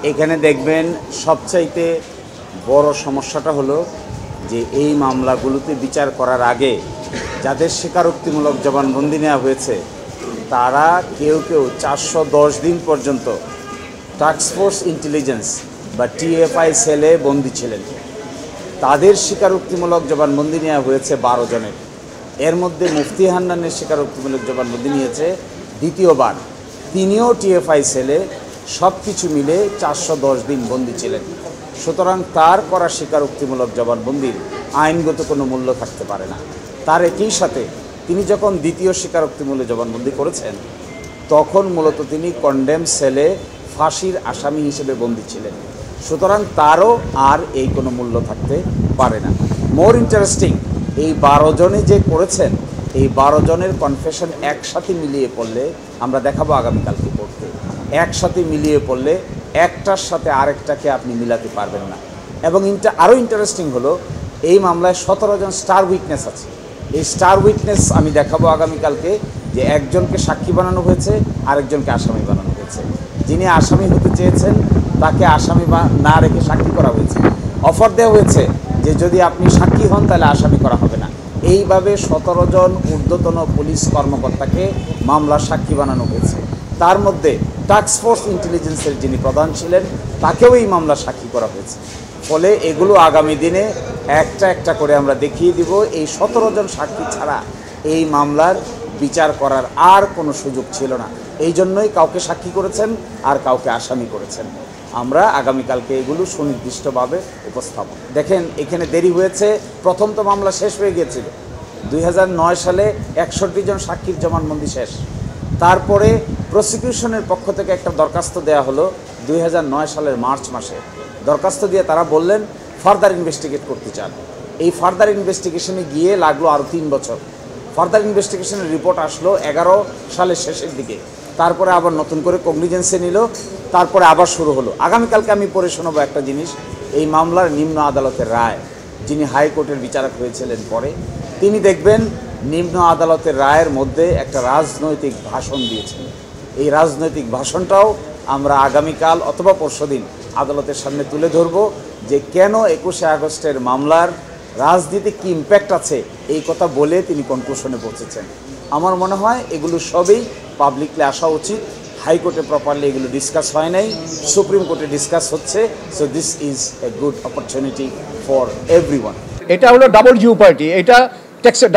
এখানে দেখবেন সবচাইতে বড় সমস্যাটা হলো যে এই মামলাগুলোতে বিচার করার আগে যাদের স্বীকারোক্তিমূলক জবানবন্দি নেওয়া হয়েছে তারা কেউ কেউ 410 দিন পর্যন্ত টাস্কফোর্স ইন্টেলিজেন্স বা টিএফআই সেলে বন্দী ছিলেন। তাদের স্বীকারোক্তিমূলক জবানবন্দি নেওয়া হয়েছে 12 জনের। এর মধ্যে মুফতি হান্নানের স্বীকারোক্তিমূলক জবানবন্দি নিয়েছে দ্বিতীয়বার। তিনিও টিএফআই সেলে সব কিছু মিলে 410 দিন বন্দী ছিলেন। সুতরাং তার করা স্বীকারোক্তিমূলক জবানবন্দির আইনগত কোনো মূল্য থাকতে পারে না। তার একই সাথে তিনি যখন দ্বিতীয় স্বীকারোক্তিমূলক জবানবন্দি করেছেন তখন মূলত তিনি কন্ডেম সেলে ফাঁসির আসামি হিসেবে বন্দী ছিলেন। সুতরাং তারও আর এই কোনো মূল্য থাকতে পারে না। মোর ইন্টারেস্টিং, এই 12 জনে যে করেছেন এই 12 জনের কনফেশন একসাথে মিলিয়ে পড়লে আমরা দেখাবো আগামীকালকে পড়তে, একসাথে মিলিয়ে পড়লে একটার সাথে আরেকটাকে আপনি মিলাতে পারবেন না। এবং আরও ইন্টারেস্টিং হলো এই মামলায় 17 জন স্টার উইটনেস আছে। এই স্টার উইটনেস আমি দেখাবো আগামীকালকে যে একজনকে সাক্ষী বানানো হয়েছে, আরেকজনকে আসামি বানানো হয়েছে। যিনি আসামি হতে চেয়েছেন তাকে আসামি না রেখে সাক্ষী করা হয়েছে। অফার দেওয়া হয়েছে যে যদি আপনি সাক্ষী হন তাহলে আসামি করা হবে না। এইভাবে 17 জন ঊর্ধ্বতন পুলিশ কর্মকর্তাকে মামলার সাক্ষী বানানো হয়েছে। তার মধ্যে টাস্কফোর্স ইন্টেলিজেন্সের যিনি প্রধান ছিলেন তাকেও এই মামলার সাক্ষী করা হয়েছে। ফলে এগুলো আগামী দিনে একটা একটা করে আমরা দেখিয়ে দিব। এই 17 জন সাক্ষী ছাড়া এই মামলার বিচার করার আর কোনো সুযোগ ছিল না। এই জন্যই কাউকে সাক্ষী করেছেন আর কাউকে আসামি করেছেন। আমরা আগামীকালকে এগুলো সুনির্দিষ্টভাবে উপস্থাপন। দেখেন এখানে দেরি হয়েছে, প্রথম তো মামলা শেষ হয়ে গিয়েছিল 2009 সালে 61 জন সাক্ষীর জবানবন্দি শেষ। তারপরে প্রসিকিউশনের পক্ষ থেকে একটা দরখাস্ত দেওয়া হলো 2009 সালের মার্চ মাসে। দরখাস্ত দিয়ে তারা বললেন ফার্দার ইনভেস্টিগেট করতে চান। এই ফার্দার ইনভেস্টিগেশনে গিয়ে লাগলো আরও 3 বছর। ফার্দার ইনভেস্টিগেশনের রিপোর্ট আসলো 11 সালের শেষের দিকে। তারপরে আবার নতুন করে কগনিজেন্সে নিল, তারপরে আবার শুরু হলো। আগামীকালকে আমি পড়ে শোনাবো একটা জিনিস, এই মামলার নিম্ন আদালতের রায়, যিনি হাইকোর্টের বিচারক হয়েছিলেন পরে, তিনি দেখবেন নিম্ন আদালতের রায়ের মধ্যে একটা রাজনৈতিক ভাষণ দিয়েছেন। এই রাজনৈতিক ভাষণটাও আমরা আগামীকাল অথবা পরশুদিন আদালতের সামনে তুলে ধরব যে কেন 21শে আগস্টের মামলার রাজনীতিক কী ইম্প্যাক্ট আছে এই কথা বলে তিনি কনক্লুশনে পৌঁছেছেন। আমার মনে হয় এগুলো সবই পাবলিকলি আসা উচিত। হাইকোর্টে প্রপারলি এগুলো ডিসকাস হয় নাই, সুপ্রিম কোর্টে ডিসকাস হচ্ছে। So this is a good opportunity for everyone. এটা হলো ডাবল জিওপার্টি, এটা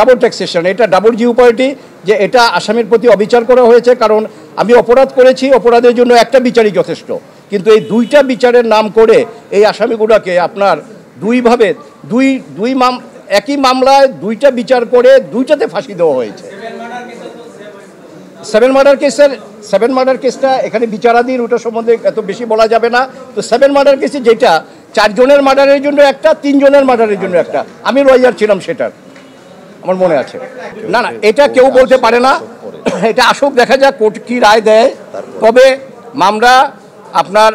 ডাবল ট্যাক্সেশন, এটা ডাবল জিওপার্টি যে এটা আসামির প্রতি অবিচার করা হয়েছে। কারণ আমি অপরাধ করেছি, অপরাধের জন্য একটা বিচারই যথেষ্ট, কিন্তু এই দুইটা বিচারের নাম করে এই আসামিগুলোকে আপনার দুইভাবে একই মামলায় দুইটা বিচার করে দুইটাতে ফাঁসি দেওয়া হয়েছে। সেভেন মার্ডার কেসটা এখানে বিচারাধীন, ওটা সম্বন্ধে এত বেশি বলা যাবে না। তো 7 মার্ডার কেসে যেটা 4 জনের মার্ডারের জন্য একটা, 3 জনের মার্ডারের জন্য একটা, আমি লয়ার ছিলাম সেটার, আমার মনে আছে। না না, এটা কেউ বলতে পারে না, এটা আসুক, দেখা যাক কোর্ট কী রায় দেয়। তবে মামলা আপনার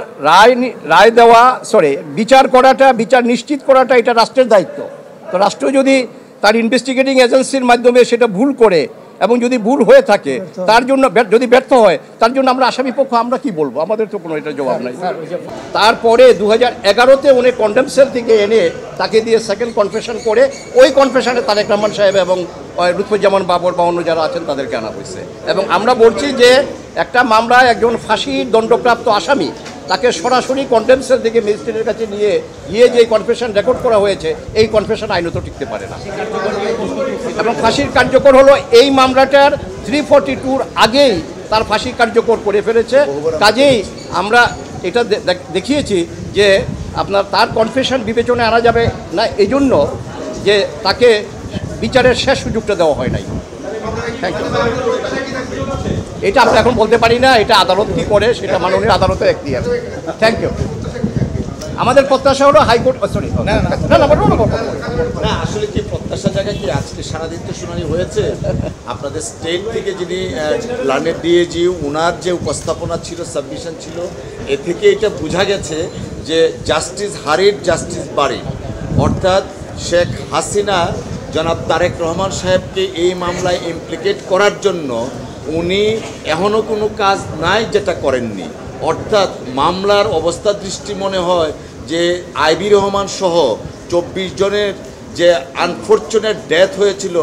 রায় দেওয়া বিচার করাটা, বিচার নিশ্চিত করাটা এটা রাষ্ট্রের দায়িত্ব। তো রাষ্ট্র যদি তার ইনভেস্টিগেটিং এজেন্সির মাধ্যমে সেটা ভুল করে এবং যদি ভুল হয়ে থাকে তার জন্য যদি ব্যর্থ হয় তার জন্য আমরা আসামি পক্ষ আমরা কি বলবো, আমাদের তো কোনো এটা জবাব নাই। তারপরে 2011-তে উনি কন্ডেম সেল থেকে এনে তাকে দিয়ে সেকেন্ড কনফেশন করে ওই কনফেশনে তারেক রহমান সাহেব এবং লুৎফুজ্জামান বাবর বা অন্য যারা আছেন তাদেরকে আনা হয়েছে। এবং আমরা বলছি যে একটা মামলায় একজন ফাঁসির দণ্ডপ্রাপ্ত আসামি তাকে সরাসরি কন্ডেম সেল থেকে ম্যাজিস্ট্রেটের কাছে নিয়ে যে কনফেশন রেকর্ড করা হয়েছে এই কনফেশন আইনত টিকতে পারে না। এবং ফাঁসির কার্যকর হলো এই মামলাটার 342 আগেই তার ফাঁসি কার্যকর করে ফেলেছে। কাজেই আমরা এটা দেখিয়েছি যে আপনার তার কনফেশন বিবেচনায় আনা যাবে না, এই জন্য যে তাকে বিচারের শেষ সুযোগটা দেওয়া হয় নাই। Thank you. এটা আমরা এখন বলতে পারি না, এটা আদালত কী করে সেটা মাননীয় আদালতের এখতিয়ার। Thank you. আমাদের প্রত্যাশা হলো হাইকোর্ট না আসলে কি প্রত্যাশা জায়গায় কি আজকে সারাদিন তো শুনানি হয়েছে আপনাদের স্টেট থেকে যিনি লার্নের ডিএজি ওনার যে উপস্থাপনা ছিল, সাবমিশন ছিল, এ থেকে এটা বোঝা গেছে যে জাস্টিস হারির জাস্টিস বাড়ি, অর্থাৎ শেখ হাসিনা জনাব তারেক রহমান সাহেবকে এই মামলায় ইমপ্লিকেট করার জন্য উনি এখনও কোনো কাজ নাই যেটা করেননি। অর্থাৎ মামলার অবস্থা দৃষ্টি মনে হয় যে আইবি রহমান সহ 24 জনের যে আনফর্চুনেট ডেথ হয়েছিল,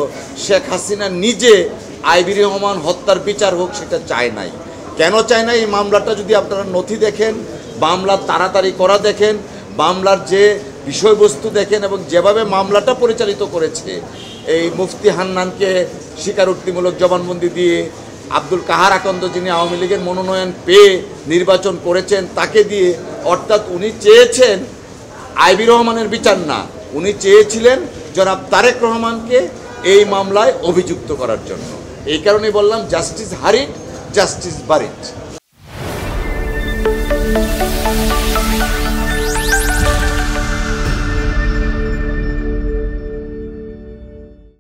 শেখ হাসিনা নিজে আইবি রহমান হত্যার বিচার হোক সেটা চায় নাই। কেন চায় না? এই মামলাটা যদি আপনারা নথি দেখেন, মামলার তাড়াতাড়ি করা দেখেন, মামলার যে বিষয়বস্তু দেখেন এবং যেভাবে মামলাটা পরিচালিত করেছে, এই মুফতি হান্নানকে স্বীকারোক্তিমূলক জবানবন্দি দিয়ে, আব্দুল কাহার আকন্দ যিনি আওয়ামী লীগের মনোনয়ন পেয়ে নির্বাচন করেছেন তাকে দিয়ে, অর্থাৎ উনি চেয়েছেন আইবি রহমানের বিচার না, উনি চেয়েছিলেন জনাব তারেক রহমানকে এই মামলায় অভিযুক্ত করার জন্য। এই কারণেই বললাম জাস্টিস হারিড, জাস্টিস বারিড।